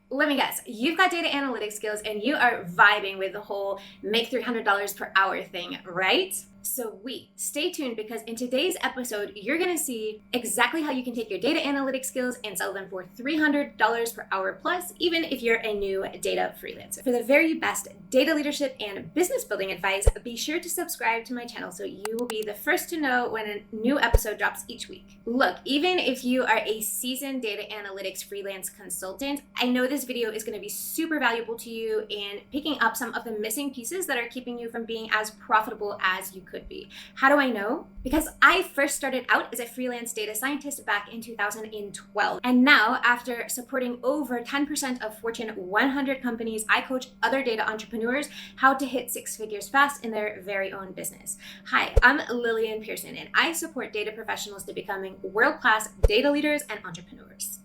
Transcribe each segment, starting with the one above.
Let me guess, you've got data analytics skills and you are vibing with the whole make $300 per hour thing, right? Sweet. Stay tuned because in today's episode, you're going to see exactly how you can take your data analytics skills and sell them for $300 per hour plus, even if you're a new data freelancer. For the very best data leadership and business building advice, be sure to subscribe to my channel so you will be the first to know when a new episode drops each week. Look, even if you are a seasoned data analytics freelance consultant, I know this video is going to be super valuable to you in picking up some of the missing pieces that are keeping you from being as profitable as you could be. How do I know? Because I first started out as a freelance data scientist back in 2012. And now, after supporting over 10% of Fortune 100 companies, I coach other data entrepreneurs how to hit six figures fast in their very own business. Hi, I'm Lillian Pierson, and I support data professionals to becoming world-class data leaders and entrepreneurs.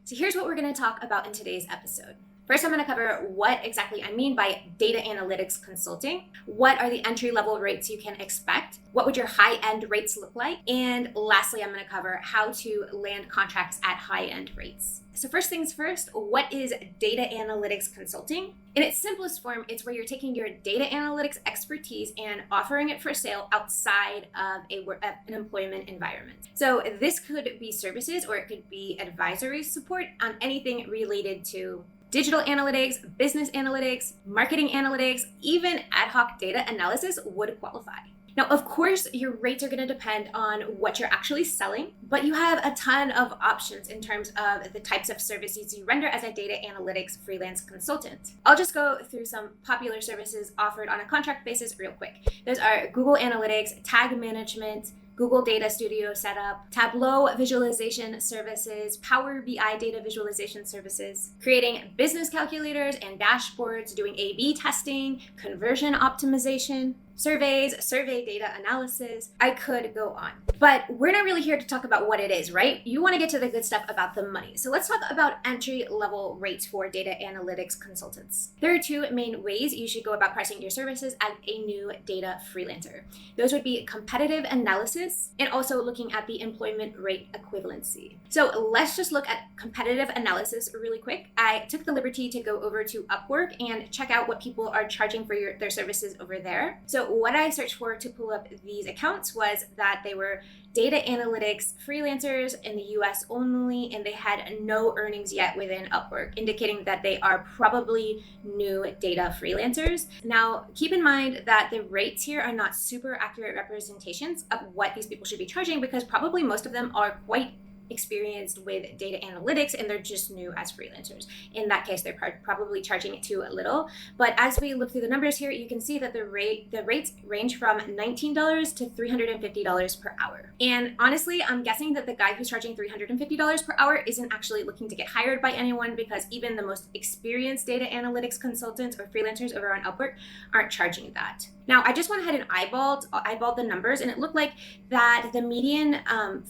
So here's what we're going to talk about in today's episode. First, I'm going to cover what exactly I mean by data analytics consulting. What are the entry-level rates you can expect? What would your high-end rates look like? And lastly, I'm going to cover how to land contracts at high-end rates. So first things first, what is data analytics consulting? In its simplest form, it's where you're taking your data analytics expertise and offering it for sale outside of an employment environment. So this could be services or it could be advisory support on anything related to digital analytics, business analytics, marketing analytics, even ad hoc data analysis would qualify. Now, of course, your rates are going to depend on what you're actually selling, but you have a ton of options in terms of the types of services you render as a data analytics freelance consultant. I'll just go through some popular services offered on a contract basis real quick. Those are Google Analytics, tag management, Google Data Studio setup, Tableau visualization services, Power BI data visualization services, creating business calculators and dashboards, doing A/B testing, conversion optimization, surveys, survey data analysis. I could go on. But we're not really here to talk about what it is, right? You want to get to the good stuff about the money. So let's talk about entry-level rates for data analytics consultants. There are two main ways you should go about pricing your services as a new data freelancer. Those would be competitive analysis and also looking at the employment rate equivalency. So let's just look at competitive analysis really quick. I took the liberty to go over to Upwork and check out what people are charging for their services over there. So what I searched for to pull up these accounts was that they were data analytics freelancers in the US only, and they had no earnings yet within Upwork, indicating that they are probably new data freelancers. Now, keep in mind that the rates here are not super accurate representations of what these people should be charging because probably most of them are quite experienced with data analytics and they're just new as freelancers. In that case, they're probably charging it too little. But as we look through the numbers here, you can see that the rates range from $19 to $350 per hour. And honestly, I'm guessing that the guy who's charging $350 per hour isn't actually looking to get hired by anyone because even the most experienced data analytics consultants or freelancers over on Upwork aren't charging that. Now, I just went ahead and eyeballed the numbers, and it looked like that the median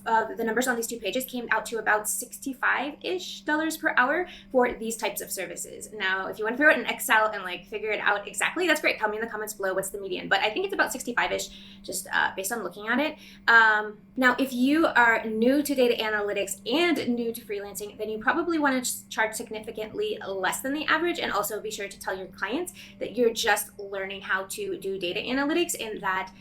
of the numbers on these two pages came out to about $65-ish per hour for these types of services. Now, if you want to throw it in Excel and figure it out exactly, that's great. Tell me in the comments below what's the median, but I think it's about 65-ish just based on looking at it. Now, if you are new to data analytics and new to freelancing, then you probably want to charge significantly less than the average, and also be sure to tell your clients that you're just learning how to do data analytics and that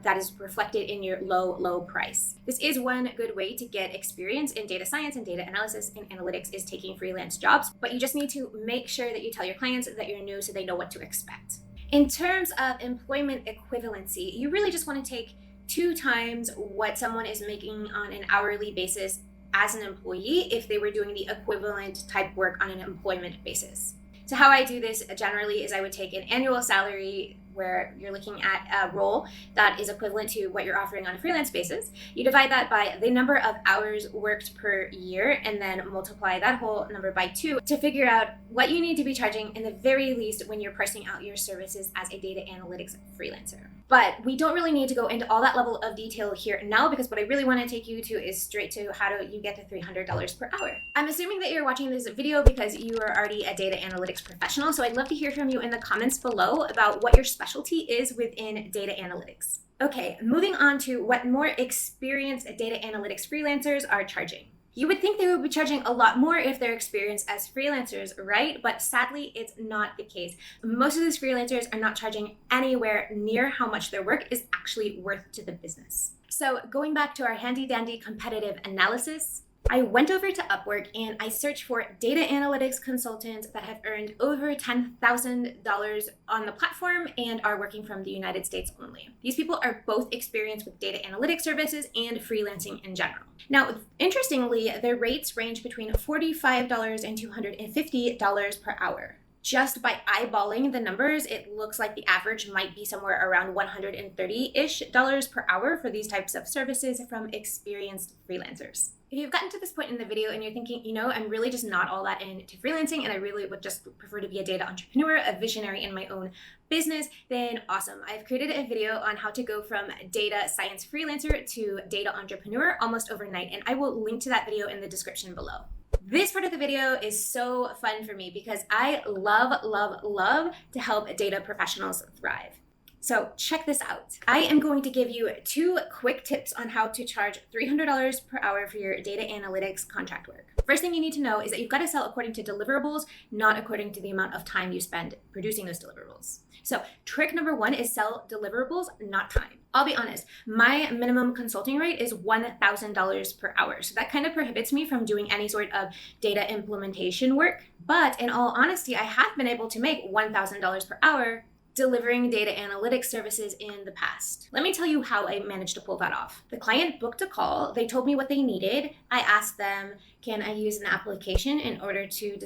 that is reflected in your low price. This is one good way to get experience in data science and data analysis and analytics is taking freelance jobs, but you just need to make sure that you tell your clients that you're new so they know what to expect. In terms of employment equivalency, you really just want to take 2 times what someone is making on an hourly basis as an employee if they were doing the equivalent type work on an employment basis. So how I do this generally is I would take an annual salary where you're looking at a role that is equivalent to what you're offering on a freelance basis. You divide that by the number of hours worked per year and then multiply that whole number by 2 to figure out what you need to be charging in the very least when you're pricing out your services as a data analytics freelancer. But we don't really need to go into all that level of detail here now because what I really want to take you to is straight to how do you get to $300 per hour. I'm assuming that you're watching this video because you are already a data analytics professional, so I'd love to hear from you in the comments below about what your specialty is within data analytics. Okay, moving on to what more experienced data analytics freelancers are charging. You would think they would be charging a lot more if they're experienced as freelancers, right? But sadly, it's not the case. Most of these freelancers are not charging anywhere near how much their work is actually worth to the business. So going back to our handy dandy competitive analysis, I went over to Upwork and I searched for data analytics consultants that have earned over $10,000 on the platform and are working from the United States only. These people are both experienced with data analytics services and freelancing in general. Now, interestingly, their rates range between $45 and $250 per hour. Just by eyeballing the numbers, it looks like the average might be somewhere around $130-ish per hour for these types of services from experienced freelancers. If you've gotten to this point in the video and you're thinking, I'm really just not all that into freelancing and I really would just prefer to be a data entrepreneur, a visionary in my own business, then awesome. I've created a video on how to go from data science freelancer to data entrepreneur almost overnight, and I will link to that video in the description below. This part of the video is so fun for me because I love, love, love to help data professionals thrive. So check this out. I am going to give you 2 quick tips on how to charge $300 per hour for your data analytics contract work. First thing you need to know is that you've got to sell according to deliverables, not according to the amount of time you spend producing those deliverables. So trick number 1 is sell deliverables, not time. I'll be honest, my minimum consulting rate is $1,000 per hour. So that kind of prohibits me from doing any sort of data implementation work. But in all honesty, I have been able to make $1,000 per hour delivering data analytics services in the past. Let me tell you how I managed to pull that off. The client booked a call. They told me what they needed. I asked them, can I use an application in order to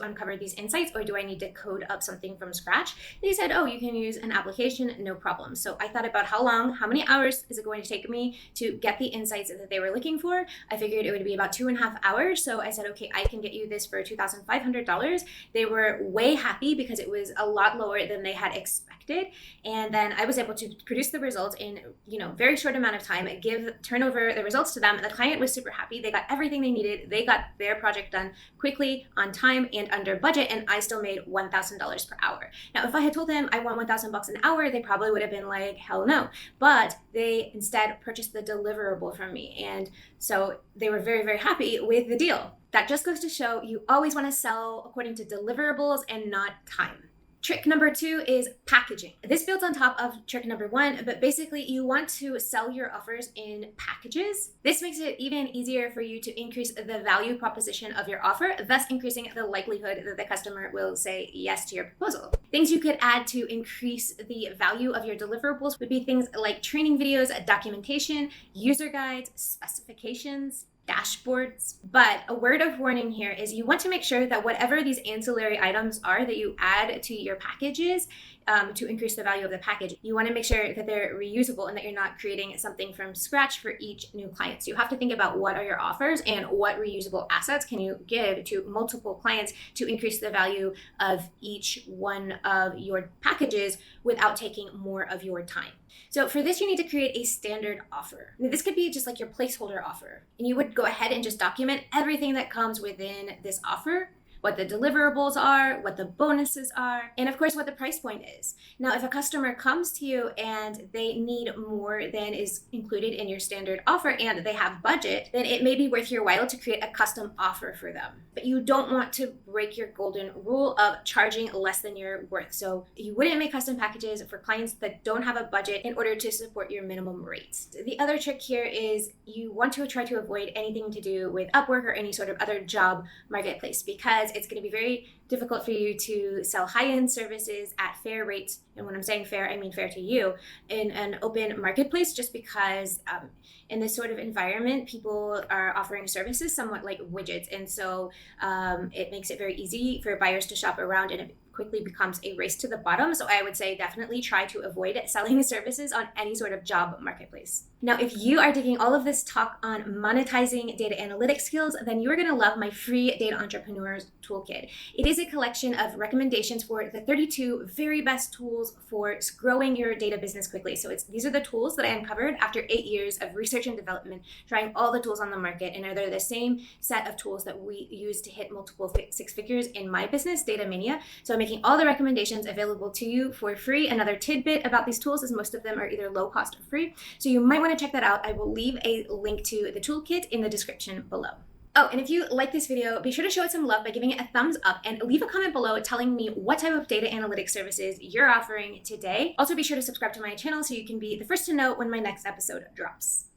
uncover these insights, or do I need to code up something from scratch? They said, oh, you can use an application, no problem. So I thought about how many hours is it going to take me to get the insights that they were looking for? I figured it would be about 2.5 hours. So I said, okay, I can get you this for $2,500. They were way happy because it was a lot lower than they had expected. And then I was able to produce the results in, very short amount of time, turn over the results to them. And the client was super happy. They got everything they needed. They got their project done quickly, on time, and under budget, and I still made $1,000 per hour. Now, if I had told them I want $1,000 an hour, they probably would have been like, hell no. But they instead purchased the deliverable from me. And so they were very, very happy with the deal. That just goes to show you always want to sell according to deliverables and not time. Trick number 2 is packaging. This builds on top of trick number 1, but basically you want to sell your offers in packages. This makes it even easier for you to increase the value proposition of your offer, thus increasing the likelihood that the customer will say yes to your proposal. Things you could add to increase the value of your deliverables would be things like training videos, documentation, user guides, specifications, dashboards. But a word of warning here is you want to make sure that whatever these ancillary items are that you add to your packages to increase the value of the package, you want to make sure that they're reusable and that you're not creating something from scratch for each new client. So you have to think about what are your offers and what reusable assets can you give to multiple clients to increase the value of each one of your packages without taking more of your time. So for this, you need to create a standard offer. This could be just like your placeholder offer. And you would go ahead and just document everything that comes within this offer, what the deliverables are, what the bonuses are, and of course, what the price point is. Now, if a customer comes to you and they need more than is included in your standard offer and they have budget, then it may be worth your while to create a custom offer for them. But you don't want to break your golden rule of charging less than your worth. So you wouldn't make custom packages for clients that don't have a budget in order to support your minimum rates. The other trick here is you want to try to avoid anything to do with Upwork or any sort of other job marketplace, because it's going to be very difficult for you to sell high-end services at fair rates. And when I'm saying fair, I mean fair to you in an open marketplace, just because in this sort of environment, people are offering services somewhat like widgets. And so it makes it very easy for buyers to shop around, and it quickly becomes a race to the bottom. So I would say definitely try to avoid selling services on any sort of job marketplace. Now, if you are digging all of this talk on monetizing data analytics skills, then you're going to love my free Data Entrepreneurs Toolkit. It is a collection of recommendations for the 32 very best tools for growing your data business quickly. So these are the tools that I uncovered after 8 years of research and development, trying all the tools on the market. And they're the same set of tools that we use to hit multiple six figures in my business, Data-Mania. So I'm making all the recommendations available to you for free. Another tidbit about these tools is most of them are either low cost or free. So you might want to check that out. I will leave a link to the toolkit in the description below. Oh, and if you like this video, be sure to show it some love by giving it a thumbs up and leave a comment below telling me what type of data analytics services you're offering today. Also, be sure to subscribe to my channel so you can be the first to know when my next episode drops.